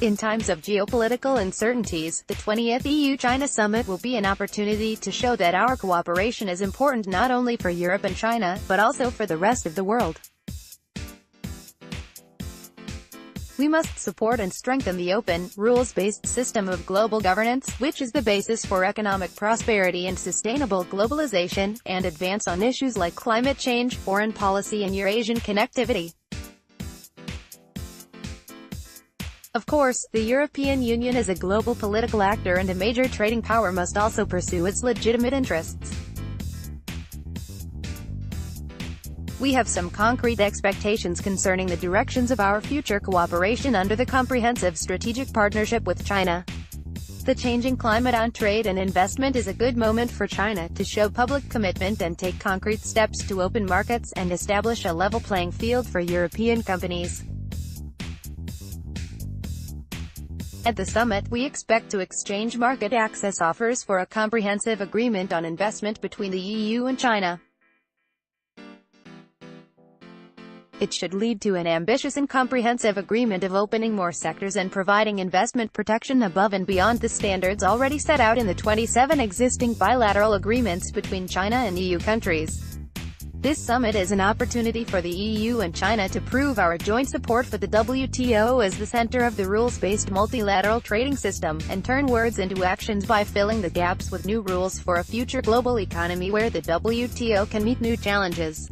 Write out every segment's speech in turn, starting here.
In times of geopolitical uncertainties, the 20th EU-China summit will be an opportunity to show that our cooperation is important not only for Europe and China, but also for the rest of the world. We must support and strengthen the open, rules-based system of global governance, which is the basis for economic prosperity and sustainable globalization, and advance on issues like climate change, foreign policy and Eurasian connectivity. Of course, the European Union as a global political actor and a major trading power must also pursue its legitimate interests. We have some concrete expectations concerning the directions of our future cooperation under the comprehensive strategic partnership with China. The changing climate on trade and investment is a good moment for China to show public commitment and take concrete steps to open markets and establish a level playing field for European companies. At the summit, we expect to exchange market access offers for a comprehensive agreement on investment between the EU and China. It should lead to an ambitious and comprehensive agreement of opening more sectors and providing investment protection above and beyond the standards already set out in the 27 existing bilateral agreements between China and EU countries. This summit is an opportunity for the EU and China to prove our joint support for the WTO as the center of the rules-based multilateral trading system, and turn words into actions by filling the gaps with new rules for a future global economy where the WTO can meet new challenges.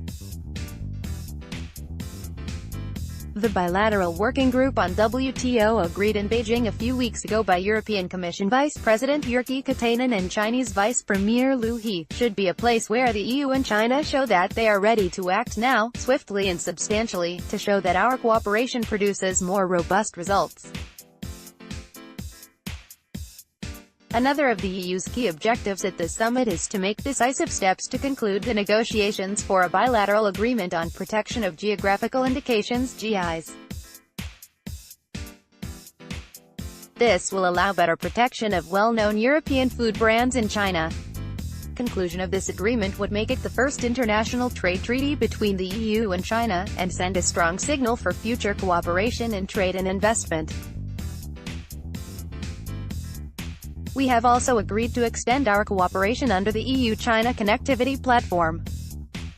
The bilateral working group on WTO agreed in Beijing a few weeks ago by European Commission Vice President Jyrki Katainen and Chinese Vice Premier Liu He, should be a place where the EU and China show that they are ready to act now, swiftly and substantially, to show that our cooperation produces more robust results. Another of the EU's key objectives at the summit is to make decisive steps to conclude the negotiations for a bilateral agreement on protection of geographical indications (GIs). This will allow better protection of well-known European food brands in China. Conclusion of this agreement would make it the first international trade treaty between the EU and China, and send a strong signal for future cooperation in trade and investment. We have also agreed to extend our cooperation under the EU-China connectivity platform.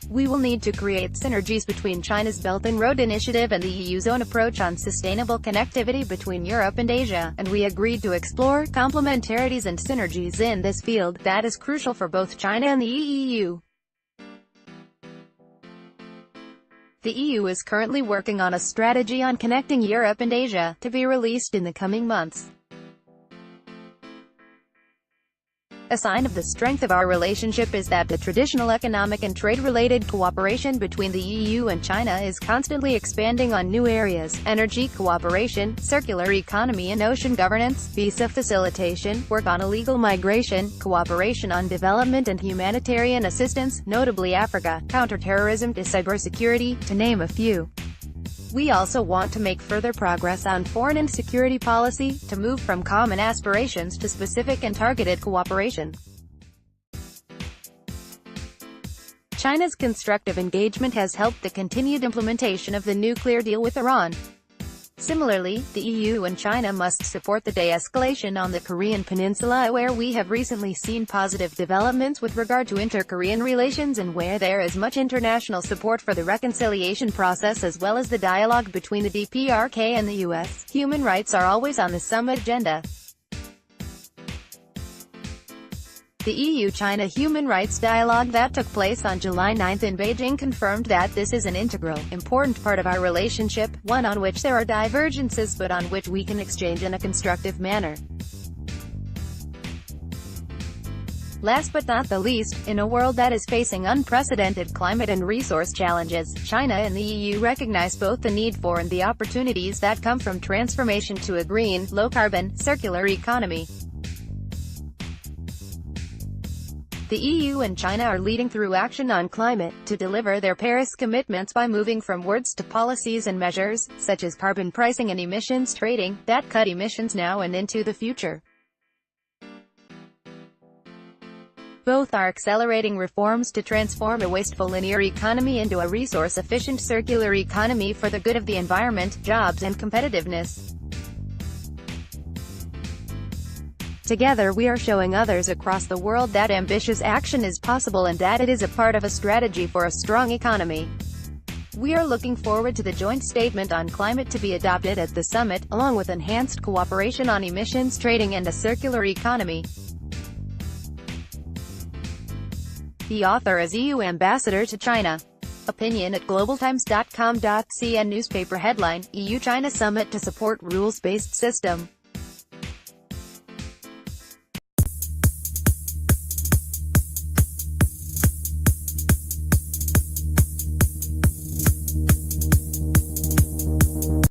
We will need to create synergies between China's Belt and Road Initiative and the EU's own approach on sustainable connectivity between Europe and Asia, and we agreed to explore complementarities and synergies in this field that is crucial for both China and the EU. The EU is currently working on a strategy on connecting Europe and Asia, to be released in the coming months. A sign of the strength of our relationship is that the traditional economic and trade-related cooperation between the EU and China is constantly expanding on new areas: energy cooperation, circular economy and ocean governance, visa facilitation, work on illegal migration, cooperation on development and humanitarian assistance, notably Africa, counterterrorism to cybersecurity, to name a few. We also want to make further progress on foreign and security policy, to move from common aspirations to specific and targeted cooperation. China's constructive engagement has helped the continued implementation of the nuclear deal with Iran. Similarly, the EU and China must support the de-escalation on the Korean peninsula, where we have recently seen positive developments with regard to inter-Korean relations and where there is much international support for the reconciliation process as well as the dialogue between the DPRK and the US. Human rights are always on the summit agenda. The EU-China human rights dialogue that took place on July 9 in Beijing confirmed that this is an integral, important part of our relationship, one on which there are divergences but on which we can exchange in a constructive manner. Last but not the least, in a world that is facing unprecedented climate and resource challenges, China and the EU recognize both the need for and the opportunities that come from transformation to a green, low-carbon, circular economy. The EU and China are leading through action on climate, to deliver their Paris commitments by moving from words to policies and measures, such as carbon pricing and emissions trading, that cut emissions now and into the future. Both are accelerating reforms to transform a wasteful linear economy into a resource-efficient circular economy for the good of the environment, jobs and competitiveness. Together we are showing others across the world that ambitious action is possible and that it is a part of a strategy for a strong economy. We are looking forward to the joint statement on climate to be adopted at the summit, along with enhanced cooperation on emissions trading and a circular economy. The author is EU ambassador to China. Opinion at globaltimes.com. CN newspaper headline: EU-China summit to support rules-based system.